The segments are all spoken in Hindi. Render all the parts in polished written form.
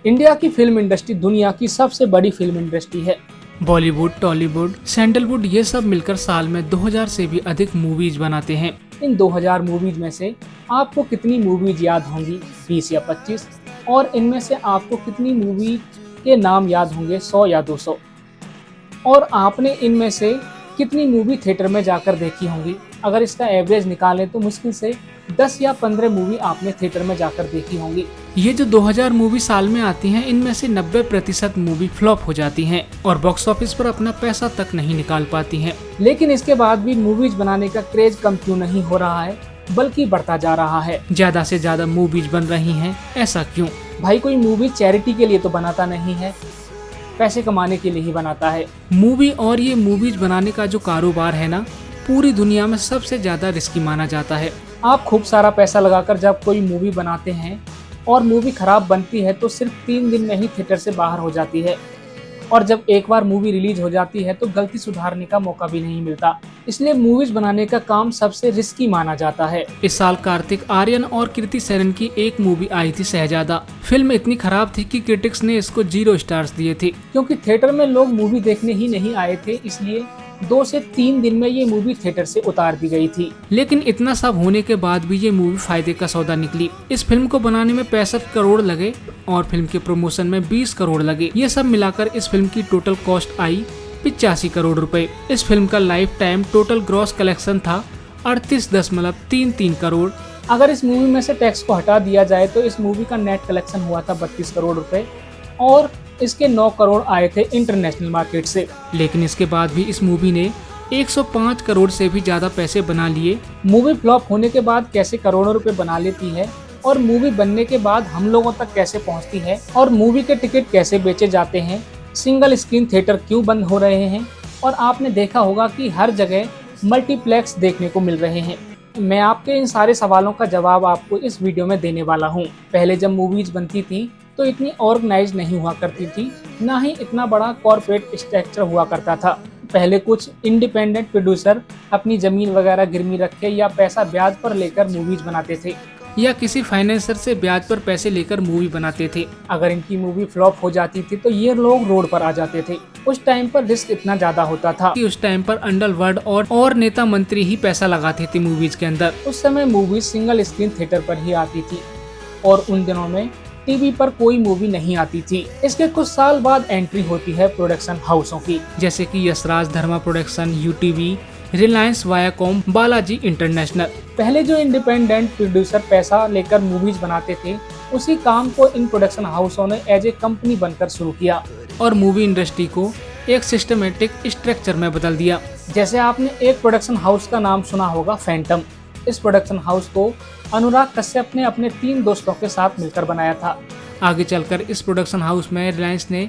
इंडिया की फिल्म इंडस्ट्री दुनिया की सबसे बड़ी फिल्म इंडस्ट्री है। बॉलीवुड, टॉलीवुड, सैंडलवुड ये सब मिलकर साल में 2000 से भी अधिक मूवीज बनाते हैं। इन 2000 मूवीज में से आपको कितनी मूवीज याद होंगी? 20 या 25। और इनमें से आपको कितनी मूवी के नाम याद होंगे? 100 या 200। और आपने इनमें से कितनी मूवी थिएटर में जाकर देखी होंगी? अगर इसका एवरेज निकालें तो मुश्किल से 10 या 15 मूवी आपने थिएटर में जाकर देखी होंगी। ये जो 2000 मूवी साल में आती हैं, इनमें से 90% मूवी फ्लॉप हो जाती हैं और बॉक्स ऑफिस पर अपना पैसा तक नहीं निकाल पाती हैं। लेकिन इसके बाद भी मूवीज बनाने का क्रेज कम क्यों नहीं हो रहा है, बल्कि बढ़ता जा रहा है। ज्यादा से ज्यादा मूवीज बन रही हैं, ऐसा क्यों? भाई, कोई मूवी चैरिटी के लिए तो बनाता नहीं है, पैसे कमाने के लिए ही बनाता है। मूवी और ये मूवीज बनाने का जो कारोबार है ना, पूरी दुनिया में सबसे ज्यादा रिस्की माना जाता है। आप खूब सारा पैसा लगाकर जब कोई मूवी बनाते हैं और मूवी खराब बनती है तो सिर्फ 3 दिन में ही थिएटर से बाहर हो जाती है। और जब एक बार मूवी रिलीज हो जाती है तो गलती सुधारने का मौका भी नहीं मिलता। इसलिए मूवीज बनाने का काम सबसे रिस्की माना जाता है। इस साल कार्तिक आर्यन और कृति सेनन की एक मूवी आई थी, शहजादा। फिल्म इतनी खराब थी कि क्रिटिक्स ने इसको 0 स्टार्स दिए थे। क्योंकि थिएटर में लोग मूवी देखने ही नहीं आए थे, इसलिए 2 से 3 दिन में ये मूवी थिएटर से उतार दी गई थी। लेकिन इतना सब होने के बाद भी ये मूवी फायदे का सौदा निकली। इस फिल्म को बनाने में 65 करोड़ लगे और फिल्म के प्रमोशन में 20 करोड़ लगे। ये सब मिलाकर इस फिल्म की टोटल कॉस्ट आई 85 करोड़ रुपए। इस फिल्म का life time total gross collection था 38.33 करोड़। अगर इस मूवी में से टैक्स को हटा दिया जाए तो इस मूवी का नेट कलेक्शन हुआ था 32 करोड़ रुपए और इसके 9 करोड़ आए थे इंटरनेशनल मार्केट से। लेकिन इसके बाद भी इस मूवी ने 105 करोड़ से भी ज्यादा पैसे बना लिए। मूवी फ्लॉप होने के बाद कैसे करोड़ों रुपए बना लेती है और मूवी बनने के बाद हम लोगों तक कैसे पहुंचती है और मूवी के टिकट कैसे बेचे जाते हैं, सिंगल स्क्रीन थिएटर क्यों बंद हो रहे हैं और आपने देखा होगा कि हर जगह मल्टीप्लेक्स देखने को मिल रहे हैं। मैं आपके इन सारे सवालों का जवाब आपको इस वीडियो में देने वाला हूँ। पहले जब मूवीज बनती थी तो इतनी ऑर्गेनाइज नहीं हुआ करती थी, ना ही इतना बड़ा कॉर्पोरेट स्ट्रक्चर हुआ करता था। पहले कुछ इंडिपेंडेंट प्रोड्यूसर अपनी जमीन वगैरह गिरवी रख के या पैसा ब्याज पर लेकर मूवीज बनाते थे या किसी फाइनेंसर से ब्याज पर पैसे लेकर मूवी बनाते थे। अगर इनकी मूवी फ्लॉप हो जाती थी तो ये लोग रोड पर आ जाते थे। उस टाइम पर रिस्क इतना ज्यादा होता था कि उस टाइम पर अंडरवर्ल्ड और नेता मंत्री ही पैसा लगाते थे मूवीज के अंदर। उस समय मूवी सिंगल स्क्रीन थिएटर पर ही आती थी और उन दिनों में टीवी पर कोई मूवी नहीं आती थी। इसके कुछ साल बाद एंट्री होती है प्रोडक्शन हाउसों की, जैसे कि Yashraj Dharma production, UTV, Reliance, Viacom, Balaji international. पहले जो इंडिपेंडेंट प्रोड्यूसर पैसा लेकर मूवीज बनाते थे, उसी काम को इन प्रोडक्शन हाउसों ने एज ए कंपनी बनकर शुरू किया और मूवी इंडस्ट्री को एक सिस्टमेटिक स्ट्रक्चर में बदल दिया। जैसे आपने एक प्रोडक्शन हाउस का नाम सुना होगा, फैंटम। इस प्रोडक्शन हाउस को अनुराग कश्यप ने अपने 3 दोस्तों के साथ मिलकर बनाया था। आगे चलकर इस प्रोडक्शन हाउस में रिलायंस ने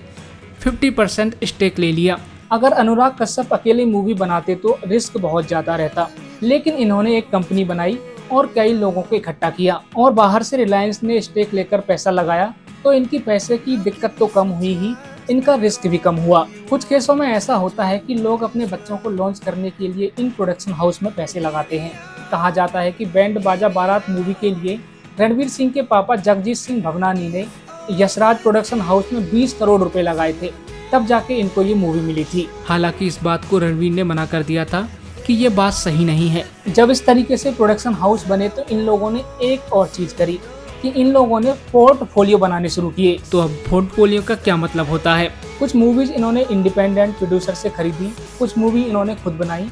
50% स्टेक ले लिया। अगर अनुराग कश्यप अकेले मूवी बनाते तो रिस्क बहुत ज्यादा रहता, लेकिन इन्होंने एक कंपनी बनाई और कई लोगों को इकट्ठा किया और बाहर से रिलायंस ने स्टेक लेकर पैसा लगाया, तो इनकी पैसे की दिक्कत तो कम हुई ही, इनका रिस्क भी कम हुआ। कुछ केसों में ऐसा होता है कि लोग अपने बच्चों को लॉन्च करने के लिए इन प्रोडक्शन हाउस में पैसे लगाते हैं। कहा जाता है कि बैंड बाजा बारात मूवी के लिए रणवीर सिंह के पापा जगजीत सिंह भवनानी ने यशराज प्रोडक्शन हाउस में 20 करोड़ रुपए लगाए थे, तब जाके इनको ये मूवी मिली थी। हालांकि इस बात को रणवीर ने मना कर दिया था कि ये बात सही नहीं है। जब इस तरीके से प्रोडक्शन हाउस बने तो इन लोगों ने एक और चीज करी कि इन लोगों ने पोर्टफोलियो बनाने शुरू किए। तो अब पोर्टफोलियो का क्या मतलब होता है? कुछ मूवीज इन्होंने इंडिपेंडेंट प्रोड्यूसर से खरीदी, कुछ मूवी इन्होंने खुद बनाई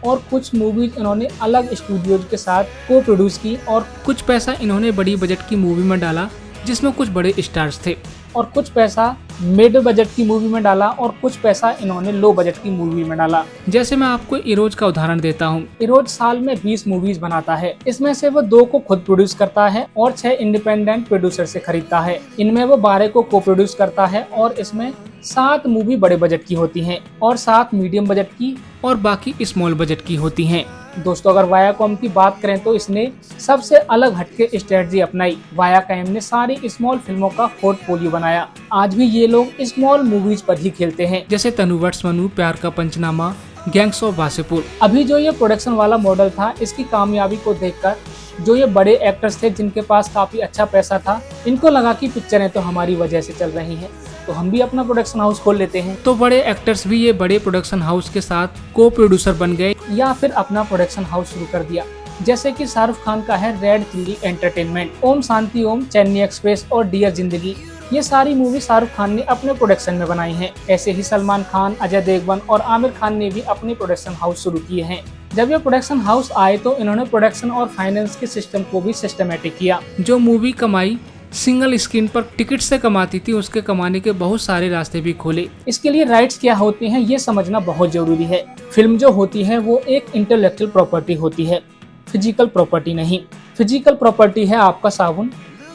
और कुछ मूवीज इन्होंने अलग स्टूडियोज के साथ को प्रोड्यूस की और कुछ पैसा इन्होंने बड़ी बजट की मूवी में डाला जिसमें कुछ बड़े स्टार्स थे और कुछ पैसा मिड बजट की मूवी में डाला और कुछ पैसा इन्होंने लो बजट की मूवी में डाला। जैसे मैं आपको इरोज का उदाहरण देता हूँ। इरोज साल में 20 मूवीज बनाता है, इसमें से वो 2 को खुद प्रोड्यूस करता है और 6 इंडिपेंडेंट प्रोड्यूसर से खरीदता है। इनमें वो 12 को को प्रोड्यूस करता है और इसमें 7 मूवी बड़े बजट की होती हैं और 7 मीडियम बजट की और बाकी स्मॉल बजट की होती हैं। दोस्तों, अगर वायाकॉम की बात करें तो इसने सबसे अलग हटके स्ट्रेटजी अपनाई। वायाकॉम ने सारी स्मॉल फिल्मों का पोर्टफोलियो बनाया। आज भी ये लोग स्मॉल मूवीज पर ही खेलते हैं, जैसे तनु वर्स मनु, प्यार का पंचनामा, गैंग्स ऑफ वासेपुर। अभी जो ये प्रोडक्शन वाला मॉडल था, इसकी कामयाबी को देखकर जो ये बड़े एक्टर्स थे जिनके पास काफी अच्छा पैसा था, इनको लगा कि पिक्चरें तो हमारी वजह से चल रही हैं, तो हम भी अपना प्रोडक्शन हाउस खोल लेते हैं। तो बड़े एक्टर्स भी ये बड़े प्रोडक्शन हाउस के साथ को प्रोड्यूसर बन गए या फिर अपना प्रोडक्शन हाउस शुरू कर दिया, जैसे कि शाहरुख खान का है red chilli entertainment, Om Shanti Om, Chennai express और डियर जिंदगी। ये सारी मूवी शाहरुख खान ने अपने प्रोडक्शन में बनाई हैं। ऐसे ही सलमान खान, अजय देवगन और आमिर खान ने भी अपने प्रोडक्शन हाउस शुरू किए हैं। जब ये प्रोडक्शन हाउस आए तो इन्होंने प्रोडक्शन और फाइनेंस के सिस्टम को भी सिस्टमेटिक किया। जो मूवी कमाई सिंगल स्क्रीन पर टिकट से कमाती थी, उसके कमाने के बहुत सारे रास्ते भी खोले। इसके लिए राइट्स क्या होते हैं ये समझना बहुत जरूरी है। फिल्म जो होती है वो एक इंटेलेक्चुअल प्रॉपर्टी होती है, फिजिकल प्रॉपर्टी नहीं। फिजिकल प्रॉपर्टी है आपका साबुन,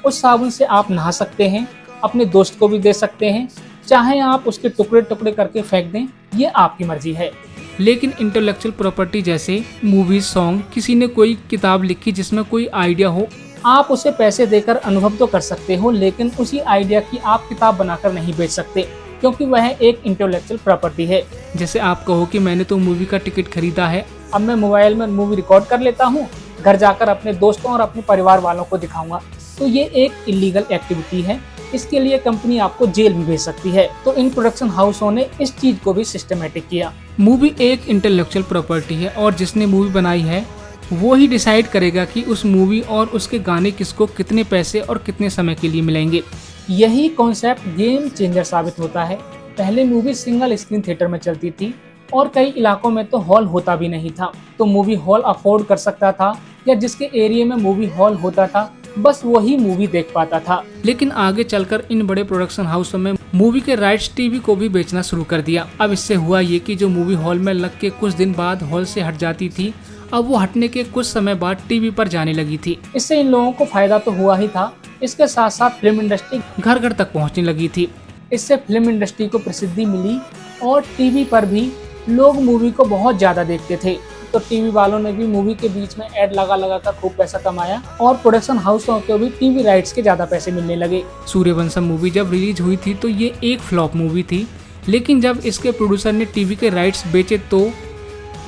उस साबुन से आप नहा सकते हैं, अपने दोस्त को भी दे सकते हैं, चाहे आप उसके टुकड़े टुकड़े करके फेंक दें, ये आपकी मर्जी है। लेकिन इंटेलेक्चुअल प्रॉपर्टी जैसे मूवीज, सॉन्ग, किसी ने कोई किताब लिखी जिसमें कोई आइडिया हो, आप उसे पैसे देकर अनुभव तो कर सकते हो, लेकिन उसी आइडिया की आप किताब बनाकर नहीं बेच सकते, क्योंकि वह एक इंटेलेक्चुअल प्रॉपर्टी है। जैसे आप कहो कि मैंने तो मूवी का टिकट खरीदा है, अब मैं मोबाइल में मूवी रिकॉर्ड कर लेता हूँ, घर जाकर अपने दोस्तों और अपने परिवार वालों को दिखाऊंगा, तो ये एक इलीगल एक्टिविटी है। इसके लिए कंपनी आपको जेल भी भेज सकती है। तो इन प्रोडक्शन हाउसों ने इस चीज को भी सिस्टमेटिक किया। मूवी एक इंटेलेक्चुअल प्रॉपर्टी है और जिसने मूवी बनाई है वो ही डिसाइड करेगा कि उस मूवी और उसके गाने किसको कितने पैसे और कितने समय के लिए मिलेंगे। यही कॉन्सेप्ट गेम चेंजर साबित होता है। पहले मूवी सिंगल स्क्रीन थिएटर में चलती थी और कई इलाकों में तो हॉल होता भी नहीं था, तो मूवी हॉल अफोर्ड कर सकता था या जिसके एरिया में मूवी हॉल होता था बस वही मूवी देख पाता था। लेकिन आगे चलकर इन बड़े प्रोडक्शन हाउसों में मूवी के राइट्स टीवी को भी बेचना शुरू कर दिया। अब इससे हुआ ये कि जो मूवी हॉल में लग के कुछ दिन बाद हॉल से हट जाती थी, अब वो हटने के कुछ समय बाद टीवी पर जाने लगी थी। इससे इन लोगों को फायदा तो हुआ ही था, इसके साथ साथ फिल्म इंडस्ट्री घर घर तक पहुंचने लगी थी। इससे फिल्म इंडस्ट्री को प्रसिद्धि मिली और टीवी पर भी लोग मूवी को बहुत ज्यादा देखते थे, तो टीवी वालों ने भी मूवी के बीच में ऐड लगा लगा कर खूब पैसा कमाया और प्रोडक्शन हाउसों को भी टीवी राइट्स के ज्यादा पैसे मिलने लगे। सूर्यवंशम मूवी जब रिलीज हुई थी तो ये एक फ्लॉप मूवी थी, लेकिन जब इसके प्रोड्यूसर ने टीवी के राइट्स बेचे तो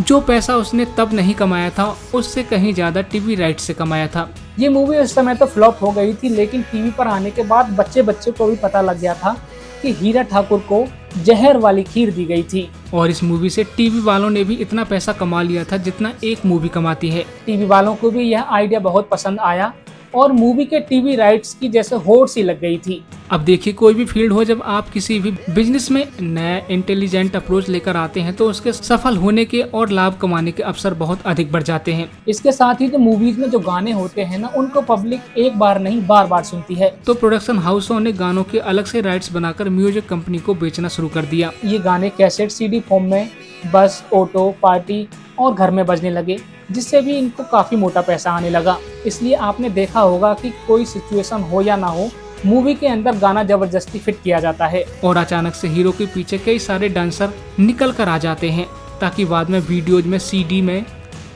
जो पैसा उसने तब नहीं कमाया था उससे कहीं ज्यादा टीवी राइट्स से कमाया था। ये मूवी उस समय तो फ्लॉप हो गई थी, लेकिन टीवी पर आने के बाद बच्चे को भी पता लग गया था कि हीरा ठाकुर को जहर वाली खीर दी गई थी। और इस मूवी से टीवी वालों ने भी इतना पैसा कमा लिया था जितना एक मूवी कमाती है। टीवी वालों को भी यह आइडिया बहुत पसंद आया और मूवी के टीवी राइट्स की जैसे होड़ सी लग गई थी। अब देखिए, कोई भी फील्ड हो, जब आप किसी भी बिजनेस में नया इंटेलिजेंट अप्रोच लेकर आते हैं तो उसके सफल होने के और लाभ कमाने के अवसर बहुत अधिक बढ़ जाते हैं। इसके साथ ही तो मूवीज में जो गाने होते हैं ना, उनको पब्लिक एक बार नहीं बार बार सुनती है, तो प्रोडक्शन हाउसों ने गानों के अलग से राइट्स बनाकर म्यूजिक कंपनी को बेचना शुरू कर दिया। ये गाने कैसेट सीडी फॉर्म में बस, ऑटो, पार्टी और घर में बजने लगे, जिससे भी इनको काफी मोटा पैसा आने लगा। इसलिए आपने देखा होगा कि कोई सिचुएशन हो या ना हो, मूवी के अंदर गाना जबरदस्ती फिट किया जाता है और अचानक से हीरो के पीछे कई सारे डांसर निकल कर आ जाते हैं ताकि बाद में वीडियोज में, सीडी में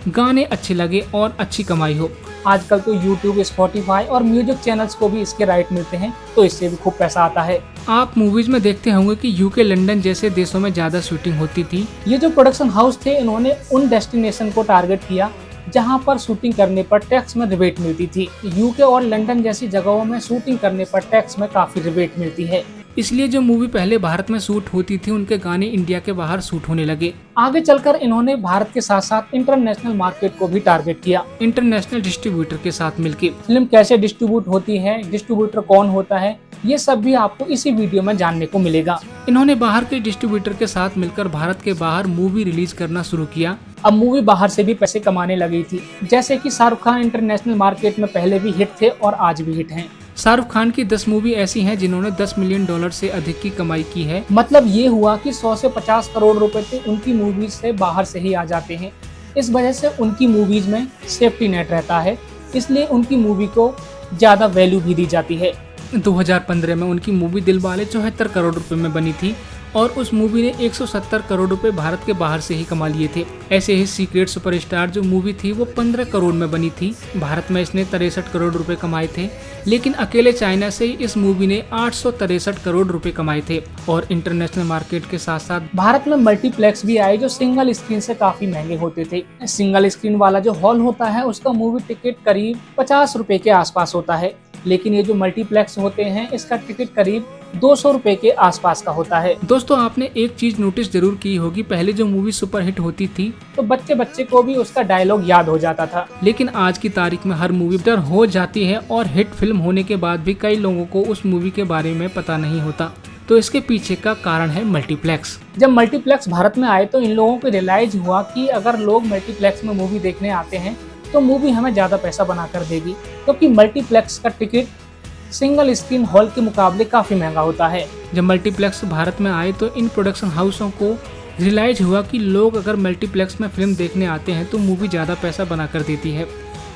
गाने अच्छे लगे और अच्छी कमाई हो। आजकल तो यूट्यूब, स्पॉटिफाई और म्यूजिक चैनल्स को भी इसके राइट मिलते हैं, तो इससे भी खूब पैसा आता है। आप मूवीज में देखते होंगे कि यूके, लंदन जैसे देशों में ज्यादा शूटिंग होती थी। ये जो प्रोडक्शन हाउस थे, इन्होंने उन डेस्टिनेशन को टारगेट किया जहां पर शूटिंग करने पर टैक्स में रिबेट मिलती थी। यूके और लंदन जैसी जगहों में शूटिंग करने पर टैक्स में काफी रिबेट मिलती है। इसलिए जो मूवी पहले भारत में शूट होती थी, उनके गाने इंडिया के बाहर शूट होने लगे। आगे चलकर इन्होंने भारत के साथ साथ इंटरनेशनल मार्केट को भी टारगेट किया। इंटरनेशनल डिस्ट्रीब्यूटर के साथ मिलकर फिल्म कैसे डिस्ट्रीब्यूट होती है, डिस्ट्रीब्यूटर कौन होता है, ये सब भी आपको इसी वीडियो में जानने को मिलेगा। इन्होंने बाहर के डिस्ट्रीब्यूटर के साथ मिलकर भारत के बाहर मूवी रिलीज करना शुरू किया। अब मूवी बाहर से भी पैसे कमाने लगी थी, जैसे कि शाहरुख खान इंटरनेशनल मार्केट में पहले भी हिट थे और आज भी हिट हैं। शाहरुख खान की 10 मूवी ऐसी हैं जिन्होंने $10 मिलियन से अधिक की कमाई की है। मतलब ये हुआ कि 100 से 50 करोड़ रुपए तो उनकी मूवीज से बाहर से ही आ जाते हैं। इस वजह से उनकी मूवीज में सेफ्टी नेट रहता है, इसलिए उनकी मूवी को ज्यादा वैल्यू भी दी जाती है। 2015 में उनकी मूवी दिलवाले 74 करोड़ रुपए में बनी थी और उस मूवी ने 170 करोड़ रुपए भारत के बाहर से ही कमा लिए थे। ऐसे ही सीक्रेट सुपरस्टार जो मूवी थी वो 15 करोड़ में बनी थी। भारत में इसने 63 करोड़ रुपए कमाए थे, लेकिन अकेले चाइना से इस मूवी ने 863 करोड़ रुपए कमाए थे। और इंटरनेशनल मार्केट के साथ साथ भारत में मल्टीप्लेक्स भी आए जो सिंगल स्क्रीन से काफी महंगे होते थे। सिंगल स्क्रीन वाला जो हॉल होता है उसका मूवी टिकट करीब 50 रुपए के आसपास होता है, लेकिन ये जो मल्टीप्लेक्स होते हैं इसका टिकट करीब 200 रुपए के आसपास का होता है। दोस्तों, आपने एक चीज नोटिस जरूर की होगी, पहले जो मूवी सुपर हिट होती थी तो बच्चे बच्चे को भी उसका डायलॉग याद हो जाता था, लेकिन आज की तारीख में हर मूवी डर हो जाती है और हिट फिल्म होने के बाद भी कई लोगों को उस मूवी के बारे में पता नहीं होता। तो इसके पीछे का कारण है मल्टीप्लेक्स। जब मल्टीप्लेक्स भारत में आए तो इन लोगों को रियलाइज हुआ कि अगर लोग मल्टीप्लेक्स में मूवी देखने आते हैं तो मूवी हमें ज्यादा पैसा बना कर देगी, क्योंकि मल्टीप्लेक्स का टिकट सिंगल स्क्रीन हॉल के मुकाबले काफी महंगा होता है। जब मल्टीप्लेक्स भारत में आए तो इन प्रोडक्शन हाउसों को रियलाइज हुआ कि लोग अगर मल्टीप्लेक्स में फिल्म देखने आते हैं तो मूवी ज्यादा पैसा बना कर देती है,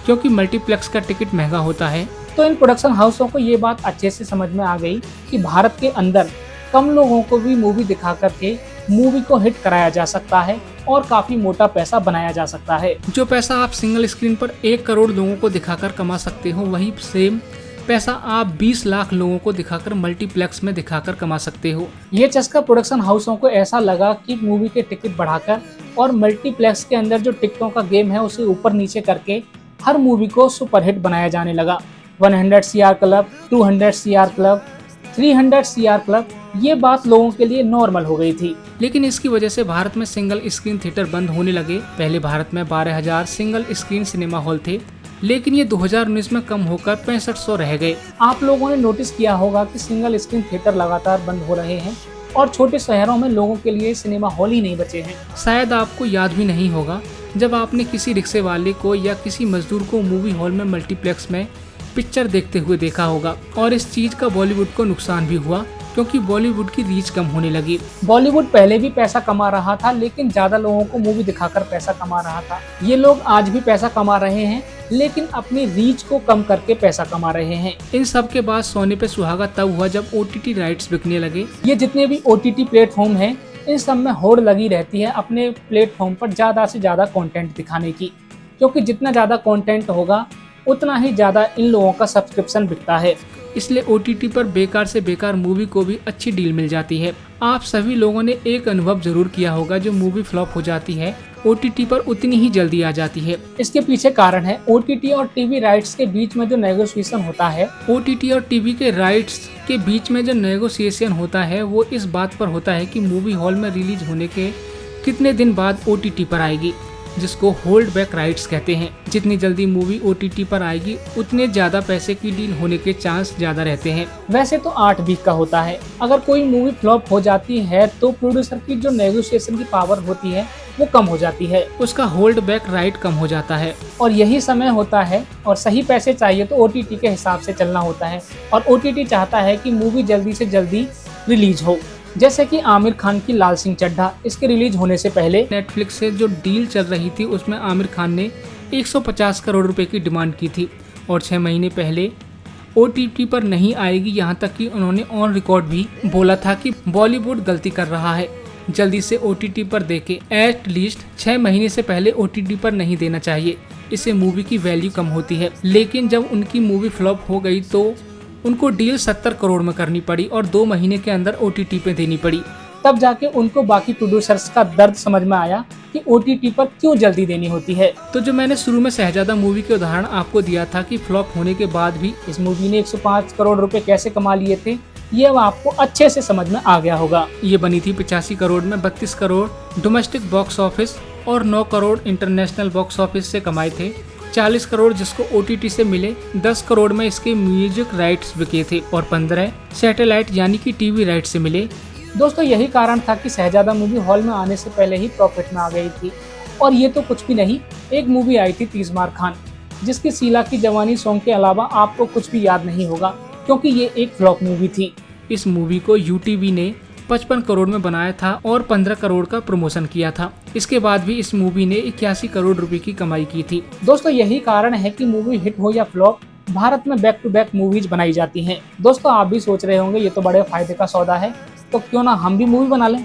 क्योंकि मल्टीप्लेक्स का टिकट महंगा होता है। तो इन प्रोडक्शन हाउसों को ये बात अच्छे से समझ में आ गई कि भारत के अंदर कम लोगों को भी मूवी दिखा करके मूवी को हिट कराया जा सकता है और काफी मोटा पैसा बनाया जा सकता है। जो पैसा आप सिंगल स्क्रीन पर 1 करोड़ लोगों को दिखाकर कमा सकते हो, वही सेम पैसा आप 20 लाख लोगों को दिखाकर मल्टीप्लेक्स में दिखाकर कमा सकते हो। ये चस्का प्रोडक्शन हाउसों को ऐसा लगा कि मूवी के टिकट बढ़ाकर और मल्टीप्लेक्स के अंदर जो टिकटों का गेम है उसे ऊपर नीचे करके हर मूवी को सुपरहिट बनाया जाने लगा। 100 CR club, 200 CR club, 300 CR club, ये बात लोगों के लिए नॉर्मल हो गई थी। लेकिन इसकी वजह से भारत में सिंगल स्क्रीन थिएटर बंद होने लगे। पहले भारत में 12,000 सिंगल स्क्रीन सिनेमा हॉल थे, लेकिन ये 2019 में कम होकर 6500 रह गए। आप लोगों ने नोटिस किया होगा कि सिंगल स्क्रीन थिएटर लगातार बंद हो रहे हैं और छोटे शहरों में लोगों के लिए सिनेमा हॉल ही नहीं बचे हैं। शायद आपको याद भी नहीं होगा जब आपने किसी रिक्शे वाले को या किसी मजदूर को मूवी हॉल में मल्टीप्लेक्स में पिक्चर देखते हुए देखा होगा। और इस चीज का बॉलीवुड को नुकसान भी हुआ, क्योंकि बॉलीवुड की रीच कम होने लगी। बॉलीवुड पहले भी पैसा कमा रहा था, लेकिन ज्यादा लोगों को मूवी दिखाकर पैसा कमा रहा था। ये लोग आज भी पैसा कमा रहे हैं, लेकिन अपनी रीच को कम करके पैसा कमा रहे हैं। इन सब के बाद सोने पे सुहागा तब हुआ जब OTT राइट्स बिकने लगे। ये जितने भी OTT प्लेटफॉर्म हैं, इन सब में होड़ लगी रहती है अपने प्लेटफॉर्म पर ज्यादा से ज्यादा कंटेंट दिखाने की, क्योंकि जितना ज्यादा कंटेंट होगा उतना ही ज्यादा इन लोगों का सब्सक्रिप्शन बिकता है। इसलिए OTT पर बेकार से बेकार मूवी को भी अच्छी डील मिल जाती है। आप सभी लोगों ने एक अनुभव जरूर किया होगा, जो मूवी फ्लॉप हो जाती है OTT पर उतनी ही जल्दी आ जाती है। इसके पीछे कारण है OTT और टीवी राइट्स के बीच में जो नेगोशिएशन होता है। OTT और टीवी के राइट्स के बीच में जो नेगोशिएशन होता है वो इस बात पर होता है कि मूवी हॉल में रिलीज होने के कितने दिन बाद OTT पर आएगी, जिसको होल्ड बैक राइट्स कहते हैं। जितनी जल्दी मूवी OTT पर आएगी उतने ज्यादा पैसे की डील होने के चांस ज्यादा रहते हैं। वैसे तो 8 वीक का होता है। अगर कोई मूवी फ्लॉप हो जाती है तो प्रोड्यूसर की जो नेगोशिएशन की पावर होती है वो कम हो जाती है, उसका होल्ड बैक राइट कम हो जाता है। और यही समय होता है, और सही पैसे चाहिए तो OTT के हिसाब से चलना होता है। और OTT चाहता है कि मूवी जल्दी से जल्दी रिलीज हो, जैसे कि आमिर खान की लाल सिंह चड्ढा। इसके रिलीज होने से पहले नेटफ्लिक्स से जो डील चल रही थी उसमें आमिर खान ने 150 करोड़ रुपए की डिमांड की थी, और 6 महीने पहले OTT पर नहीं आएगी। यहाँ तक कि उन्होंने ऑन रिकॉर्ड भी बोला था कि बॉलीवुड गलती कर रहा है, जल्दी से OTT पर देके। एट लीस्ट 6 महीने से पहले OTT पर नहीं देना चाहिए, इससे मूवी की वैल्यू कम होती है। लेकिन जब उनकी मूवी फ्लॉप हो गई तो उनको डील 70 करोड़ में करनी पड़ी और 2 महीने के अंदर OTT पे देनी पड़ी। तब जाके उनको बाकी प्रोड्यूसर्स का दर्द समझ में आया कि OTT पर क्यों जल्दी देनी होती है। तो जो मैंने शुरू में शहजादा मूवी के उदाहरण आपको दिया था कि फ्लॉप होने के बाद भी इस मूवी ने 105 करोड़ रुपए कैसे कमा लिए थे, ये अब आपको अच्छे से समझ में आ गया होगा। ये बनी थी 85 करोड़ में, 32 करोड़ डोमेस्टिक बॉक्स ऑफिस और 9 करोड़ इंटरनेशनल बॉक्स ऑफिस से कमाए थे। 40 करोड़ जिसको OTT से मिले, 10 करोड़ में इसके म्यूजिक राइट्स बिके थे और 15 सैटेलाइट यानी कि टीवी राइट से मिले। दोस्तों, यही कारण था कि शहजादा मूवी हॉल में आने से पहले ही प्रॉफिट में आ गई थी। और ये तो कुछ भी नहीं, एक मूवी आई थी तीजमार खान, जिसकी शीला की जवानी सॉन्ग के अलावा आपको कुछ भी याद नहीं होगा, क्योंकि ये एक फ्लॉप मूवी थी। इस मूवी को UTV ने 55 करोड़ में बनाया था और 15 करोड़ का प्रमोशन किया था। इसके बाद भी इस मूवी ने 81 करोड़ रुपए की कमाई की थी। दोस्तों, यही कारण है कि मूवी हिट हो या फ्लॉप, भारत में बैक टू बैक मूवीज बनाई जाती हैं। दोस्तों, आप भी सोच रहे होंगे ये तो बड़े फायदे का सौदा है, तो क्यों ना हम भी मूवी बना लें।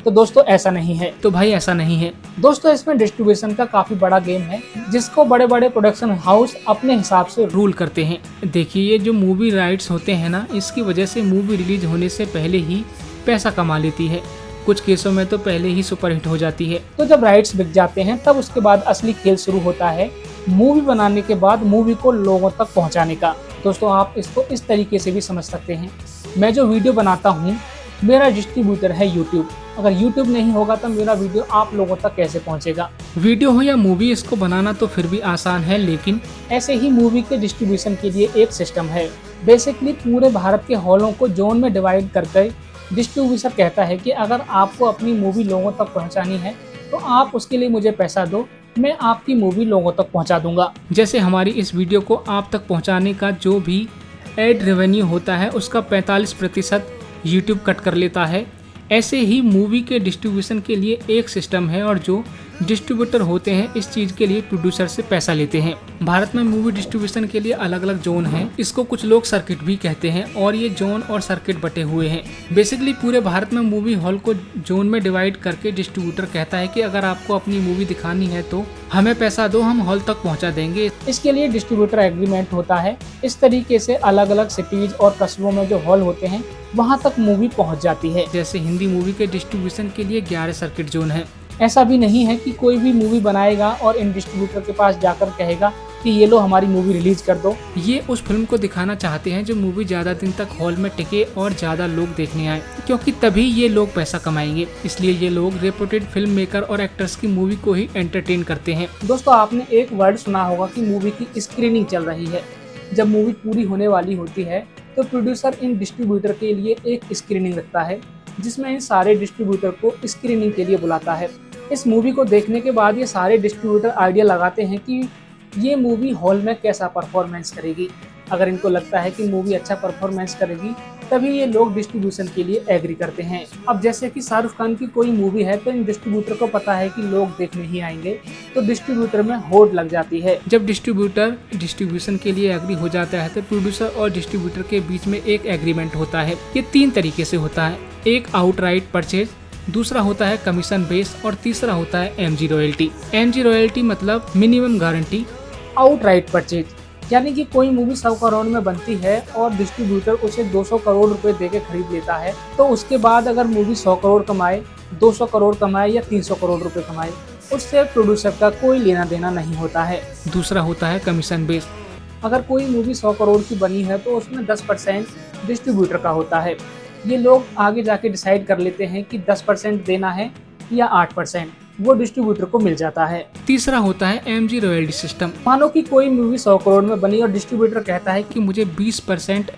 तो दोस्तों ऐसा नहीं है। तो भाई ऐसा नहीं है दोस्तों इसमें डिस्ट्रीब्यूशन का काफी बड़ा गेम है, जिसको बड़े बड़े प्रोडक्शन हाउस अपने हिसाब से रूल करते हैं। देखिए ये जो मूवी राइट्स होते हैं ना, इसकी वजह से मूवी रिलीज होने से पहले ही पैसा कमा लेती है, कुछ केसों में तो पहले ही सुपरहिट हो जाती है। तो जब राइट्स बिक जाते हैं तब उसके बाद असली खेल शुरू होता है, मूवी बनाने के बाद मूवी को लोगों तक पहुंचाने का। दोस्तों आप इसको इस तरीके से भी समझ सकते हैं, मैं जो वीडियो बनाता हूँ मेरा डिस्ट्रीब्यूटर है यूट्यूब। अगर यूट्यूब नहीं होगा तो मेरा वीडियो आप लोगों तक कैसे पहुंचेगा। वीडियो हो या मूवी, इसको बनाना तो फिर भी आसान है, लेकिन ऐसे ही मूवी के डिस्ट्रीब्यूशन के लिए एक सिस्टम है। बेसिकली पूरे भारत के हॉलों को जोन में डिवाइड करके डिस्ट्रीब्यूटर कहता है कि अगर आपको अपनी मूवी लोगों तक पहुंचानी है तो आप उसके लिए मुझे पैसा दो, मैं आपकी मूवी लोगों तक पहुंचा दूंगा। जैसे हमारी इस वीडियो को आप तक पहुंचाने का जो भी एड रेवेन्यू होता है उसका 45% यूट्यूब कट कर लेता है। ऐसे ही मूवी के डिस्ट्रीब्यूशन के लिए एक सिस्टम है, और जो डिस्ट्रीब्यूटर होते हैं इस चीज़ के लिए प्रोड्यूसर से पैसा लेते हैं। भारत में मूवी डिस्ट्रीब्यूशन के लिए अलग अलग जोन हैं, इसको कुछ लोग सर्किट भी कहते हैं, और ये जोन और सर्किट बटे हुए हैं। बेसिकली पूरे भारत में मूवी हॉल को जोन में डिवाइड करके डिस्ट्रीब्यूटर कहता है कि अगर आपको अपनी मूवी दिखानी है तो हमें पैसा दो, हम हॉल तक पहुँचा देंगे। इसके लिए डिस्ट्रीब्यूटर एग्रीमेंट होता है। इस तरीके से अलग अलग सिटीज और कस्बों में जो हॉल होते हैं वहाँ तक मूवी पहुँच जाती है। जैसे हिंदी मूवी के डिस्ट्रीब्यूशन के लिए 11 सर्किट जोन है। ऐसा भी नहीं है कि कोई भी मूवी बनाएगा और इन डिस्ट्रीब्यूटर के पास जाकर कहेगा कि ये लो हमारी मूवी रिलीज कर दो। ये उस फिल्म को दिखाना चाहते हैं जो मूवी ज्यादा दिन तक हॉल में टिके और ज्यादा लोग देखने आए, क्योंकि तभी ये लोग पैसा कमाएंगे। इसलिए ये लोग रेपुटेड फिल्म मेकर और एक्टर्स की मूवी को ही एंटरटेन करते हैं। दोस्तों आपने एक वर्ड सुना होगा कि मूवी की स्क्रीनिंग चल रही है। जब मूवी पूरी होने वाली होती है तो प्रोड्यूसर इन डिस्ट्रीब्यूटर के लिए एक स्क्रीनिंग रखता है, जिसमें इन सारे डिस्ट्रीब्यूटर को स्क्रीनिंग के लिए बुलाता है। इस मूवी को देखने के बाद ये सारे डिस्ट्रीब्यूटर आइडिया लगाते हैं कि ये मूवी हॉल में कैसा परफॉर्मेंस करेगी। अगर इनको लगता है कि मूवी अच्छा परफॉर्मेंस करेगी तभी ये लोग डिस्ट्रीब्यूशन के लिए एग्री करते हैं। अब जैसे कि शाहरुख खान की कोई मूवी है तो इन डिस्ट्रीब्यूटर को पता है कि लोग देखने ही आएंगे, तो डिस्ट्रीब्यूटर में होड़ लग जाती है। जब डिस्ट्रीब्यूटर डिस्ट्रीब्यूशन के लिए एग्री हो जाता है तो प्रोड्यूसर और डिस्ट्रीब्यूटर के बीच में एक एग्रीमेंट होता है। ये 3 तरीके से होता है, एक आउटराइट परचेज, दूसरा होता है कमीशन बेस, और तीसरा होता है एमजी रॉयल्टी। एमजी रॉयल्टी मतलब मिनिमम गारंटी। आउटराइट परचेज यानी कि कोई मूवी 100 करोड़ में बनती है और डिस्ट्रीब्यूटर उसे 200 करोड़ रुपए देके खरीद लेता है, तो उसके बाद अगर मूवी 100 करोड़ कमाए, 200 करोड़ कमाए या 300 करोड़ रुपए कमाए, उससे प्रोड्यूसर का कोई लेना देना नहीं होता है। दूसरा होता है कमीशन बेस। अगर कोई मूवी 100 करोड़ की बनी है तो उसमें 10% डिस्ट्रीब्यूटर का होता है। ये लोग आगे जाके डिसाइड कर लेते हैं कि 10% देना है या 8%, वो डिस्ट्रीब्यूटर को मिल जाता है। तीसरा होता है एमजी रॉयल्टी सिस्टम। मानो कि कोई मूवी 100 करोड़ में बनी और डिस्ट्रीब्यूटर कहता है कि मुझे 20%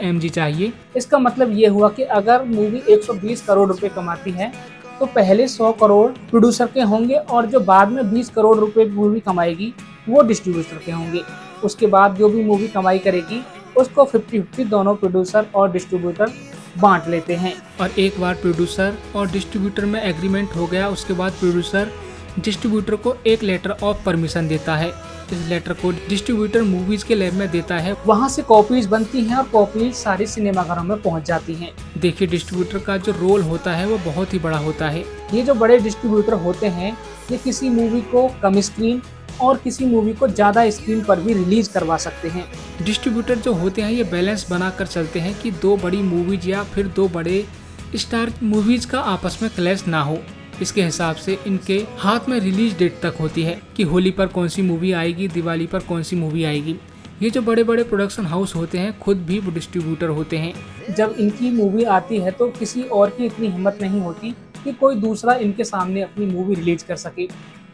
एमजी चाहिए। इसका मतलब ये हुआ कि अगर मूवी 120 करोड़ रुपए कमाती है तो पहले 100 करोड़ प्रोड्यूसर के होंगे और जो बाद में 20 करोड़ रुपए मूवी कमाएगी वो डिस्ट्रीब्यूटर के होंगे। उसके बाद जो भी मूवी कमाई करेगी उसको 50-50 दोनों प्रोड्यूसर और डिस्ट्रीब्यूटर बांट लेते हैं। और एक बार प्रोड्यूसर और डिस्ट्रीब्यूटर में एग्रीमेंट हो गया, उसके बाद प्रोड्यूसर डिस्ट्रीब्यूटर को एक लेटर ऑफ परमिशन देता है। इस लेटर को डिस्ट्रीब्यूटर मूवीज के लैब में देता है, वहाँ से कॉपीज बनती हैं और कॉपीज सारे सिनेमाघरों में पहुँच जाती हैं। देखिए डिस्ट्रीब्यूटर का जो रोल होता है वो बहुत ही बड़ा होता है। ये जो बड़े डिस्ट्रीब्यूटर होते हैं ये किसी मूवी को कम स्क्रीन और किसी मूवी को ज़्यादा स्क्रीन पर भी रिलीज करवा सकते हैं। डिस्ट्रीब्यूटर जो होते हैं ये बैलेंस बनाकर चलते हैं कि 2 बड़ी मूवीज या फिर 2 बड़े स्टार मूवीज का आपस में क्लैश ना हो। इसके हिसाब से इनके हाथ में रिलीज डेट तक होती है कि होली पर कौन सी मूवी आएगी, दिवाली पर कौन सी मूवी आएगी। ये जो बड़े बड़े प्रोडक्शन हाउस होते हैं खुद भी डिस्ट्रीब्यूटर होते हैं। जब इनकी मूवी आती है तो किसी और की इतनी हिम्मत नहीं होती कि कोई दूसरा इनके सामने अपनी मूवी रिलीज कर सके,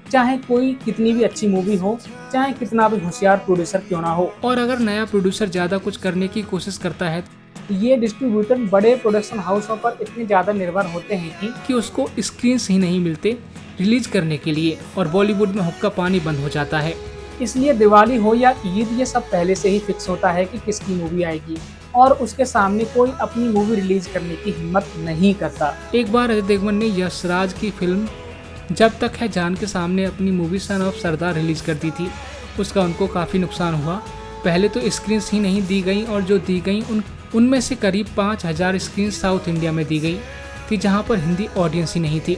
चाहे कोई कितनी भी अच्छी मूवी हो, चाहे कितना भी होशियार प्रोड्यूसर क्यों ना हो। और अगर नया प्रोड्यूसर ज़्यादा कुछ करने की कोशिश करता है ये डिस्ट्रीब्यूटर बड़े प्रोडक्शन हाउसों पर इतने ज़्यादा निर्भर होते हैं कि उसको स्क्रीन्स ही नहीं मिलते रिलीज करने के लिए, और बॉलीवुड में हुक्का पानी बंद हो जाता है। इसलिए दिवाली हो या ईद ये सब पहले से ही फिक्स होता है कि किसकी मूवी आएगी और उसके सामने कोई अपनी मूवी रिलीज करने की हिम्मत नहीं करता। एक बार अजय देवगन ने यशराज की फिल्म जब तक है जान के सामने अपनी movie son of Sardar release कर दी थी। उसका उनको काफ़ी नुकसान हुआ। पहले तो स्क्रीन्स ही नहीं दी गई और जो दी गई उन उनमें से करीब 5000 स्क्रीन साउथ इंडिया में दी गई थी, जहां पर हिंदी ऑडियंस ही नहीं थी।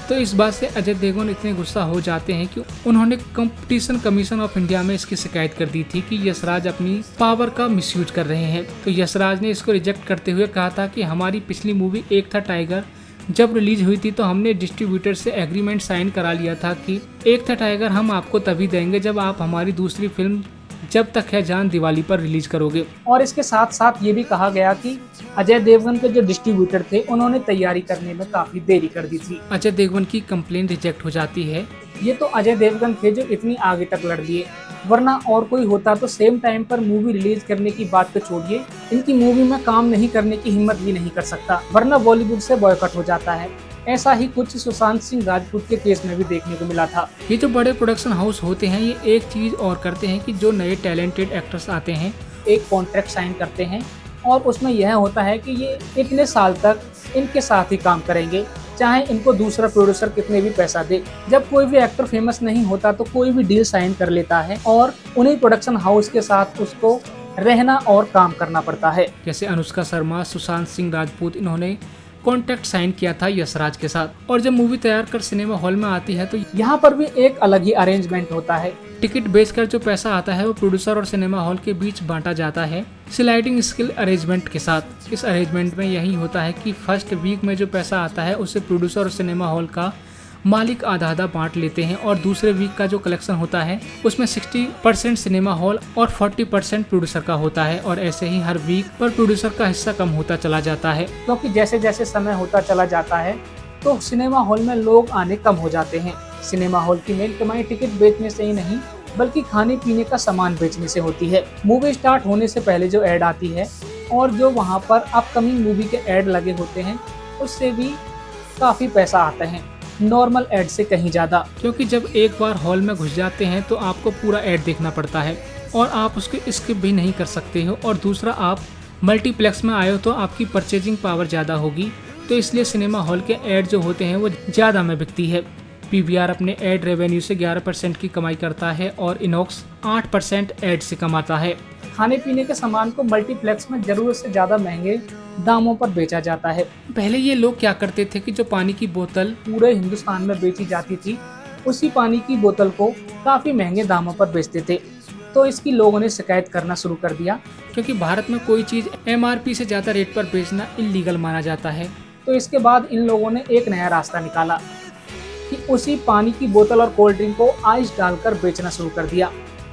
तो इस बात से अजय देवगन इतने गुस्सा हो जाते हैं कि उन्होंने कंपटीशन कमीशन ऑफ इंडिया में इसकी शिकायत कर दी थी कि यशराज अपनी पावर का मिसयूज कर रहे हैं। तो यशराज ने इसको रिजेक्ट करते हुए कहा था कि हमारी पिछली मूवी एक था टाइगर जब रिलीज हुई थी तो हमने डिस्ट्रीब्यूटर से एग्रीमेंट साइन करा लिया था कि एक था टाइगर हम आपको तभी देंगे जब आप हमारी दूसरी फिल्म जब तक है जान दिवाली पर रिलीज करोगे। और इसके साथ साथ ये भी कहा गया कि अजय देवगन के जो डिस्ट्रीब्यूटर थे उन्होंने तैयारी करने में काफी देरी कर दी थी। अजय देवगन की कंप्लेन रिजेक्ट हो जाती है। ये तो अजय देवगन थे जो इतनी आगे तक लड़ दिए, वरना और कोई होता तो सेम टाइम पर मूवी रिलीज करने की बात तो छोड़िए, इनकी मूवी में काम नहीं करने की हिम्मत भी नहीं कर सकता, वरना बॉलीवुड से बॉयकॉट हो जाता है। ऐसा ही कुछ सुशांत सिंह राजपूत के केस में भी देखने को मिला था। ये जो बड़े प्रोडक्शन हाउस होते हैं ये एक चीज और करते हैं कि जो नए टैलेंटेड एक्टर्स आते हैं एक कॉन्ट्रैक्ट साइन करते हैं और उसमें यह होता है कि ये इतने साल तक इनके साथ ही काम करेंगे, चाहे इनको दूसरा प्रोड्यूसर कितने भी पैसा दे। जब कोई भी एक्टर फेमस नहीं होता तो कोई भी डील साइन कर लेता है और उन्हीं प्रोडक्शन हाउस के साथ उसको रहना और काम करना पड़ता है। जैसे अनुष्का शर्मा, सुशांत सिंह राजपूत, इन्होंने कॉन्ट्रैक्ट साइन किया था यशराज के साथ। और जब मूवी तैयार कर सिनेमा हॉल में आती है तो यहाँ पर भी एक अलग ही अरेंजमेंट होता है। टिकट बेचकर जो पैसा आता है वो प्रोड्यूसर और सिनेमा हॉल के बीच बांटा जाता है स्लाइडिंग स्केल अरेंजमेंट के साथ। इस अरेंजमेंट में यही होता है कि फर्स्ट वीक में जो पैसा आता है उससे प्रोड्यूसर और सिनेमा हॉल का मालिक आधा आधा बांट लेते हैं और दूसरे वीक का जो कलेक्शन होता है उसमें 60% सिनेमा हॉल और 40% प्रोड्यूसर का होता है। और ऐसे ही हर वीक पर प्रोड्यूसर का हिस्सा कम होता चला जाता है, क्योंकि जैसे जैसे समय होता चला जाता है तो सिनेमा हॉल में लोग आने कम हो जाते हैं। सिनेमा हॉल की मेन कमाई टिकट बेचने से ही नहीं बल्कि खाने पीने का सामान बेचने से होती है। मूवी स्टार्ट होने से पहले जो ऐड आती है और जो वहाँ पर अपकमिंग मूवी के ऐड लगे होते हैं उससे भी काफ़ी पैसा आता है, नॉर्मल ऐड से कहीं ज़्यादा। क्योंकि जब एक बार हॉल में घुस जाते हैं तो आपको पूरा ऐड देखना पड़ता है और आप उसके स्किप भी नहीं कर सकते हो। और दूसरा, आप मल्टीप्लेक्स में आए हो तो आपकी परचेजिंग पावर ज़्यादा होगी, तो इसलिए सिनेमा हॉल के ऐड जो होते हैं वो ज़्यादा में बिकती है। पीवीआर अपने ऐड रेवेन्यू से 11% की कमाई करता है और इनॉक्स 8% ऐड से कमाता है। खाने पीने के सामान को मल्टीप्लेक्स में जरूरत से ज़्यादा महंगे दामों पर बेचा जाता है। पहले ये लोग क्या करते थे कि जो पानी की बोतल पूरे हिंदुस्तान में बेची जाती थी उसी पानी की बोतल को काफ़ी महंगे दामों पर बेचते थे। तो इसकी लोगों ने शिकायत करना शुरू कर दिया, क्योंकि भारत में कोई चीज़ MRP से ज़्यादा रेट पर बेचना इलीगल माना जाता है। तो इसके बाद इन लोगों ने एक नया रास्ता निकाला कि उसी पानी की बोतल और कोल्ड ड्रिंक को आइस डालकर बेचना शुरू कर दिया,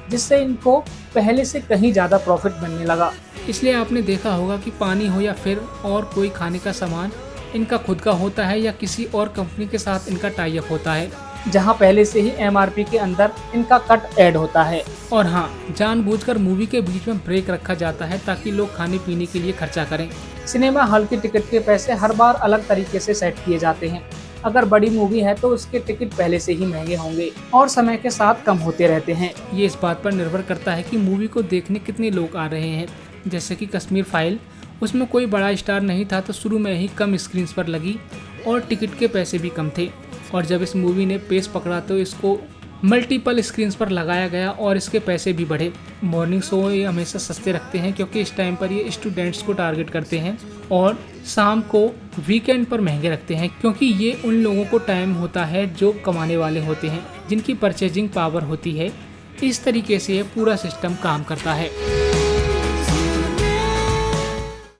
जिससे इनको पहले से कहीं ज़्यादा प्रॉफिट मिलने लगा। इसलिए आपने देखा होगा कि पानी हो या फिर और कोई खाने का सामान इनका खुद का होता है या किसी और कंपनी के साथ इनका टाई अप होता है, जहां पहले से ही MRP के अंदर इनका कट ऐड होता है। और हाँ, जानबूझकर मूवी के बीच में ब्रेक रखा जाता है ताकि लोग खाने पीने के लिए खर्चा करें। सिनेमा हॉल की टिकट के पैसे हर बार अलग तरीके से सेट किए जाते हैं। अगर बड़ी मूवी है तो उसके टिकट पहले से ही महंगे होंगे और समय के साथ कम होते रहते हैं। ये इस बात पर निर्भर करता है कि मूवी को देखने कितने लोग आ रहे हैं। जैसे कि कश्मीर फाइल, उसमें कोई बड़ा स्टार नहीं था तो शुरू में ही कम स्क्रीन पर लगी और टिकट के पैसे भी कम थे। और जब इस मूवी ने पेस पकड़ा तो इसको मल्टीपल स्क्रीन पर लगाया गया और इसके पैसे भी बढ़े। मॉर्निंग शो ये हमेशा सस्ते रखते हैं क्योंकि इस टाइम पर ये स्टूडेंट्स को टारगेट करते हैं, और शाम को वीकेंड पर महंगे रखते हैं क्योंकि ये उन लोगों को टाइम होता है जो कमाने वाले होते हैं, जिनकी परचेजिंग पावर होती है। इस तरीके से ये पूरा सिस्टम काम करता है।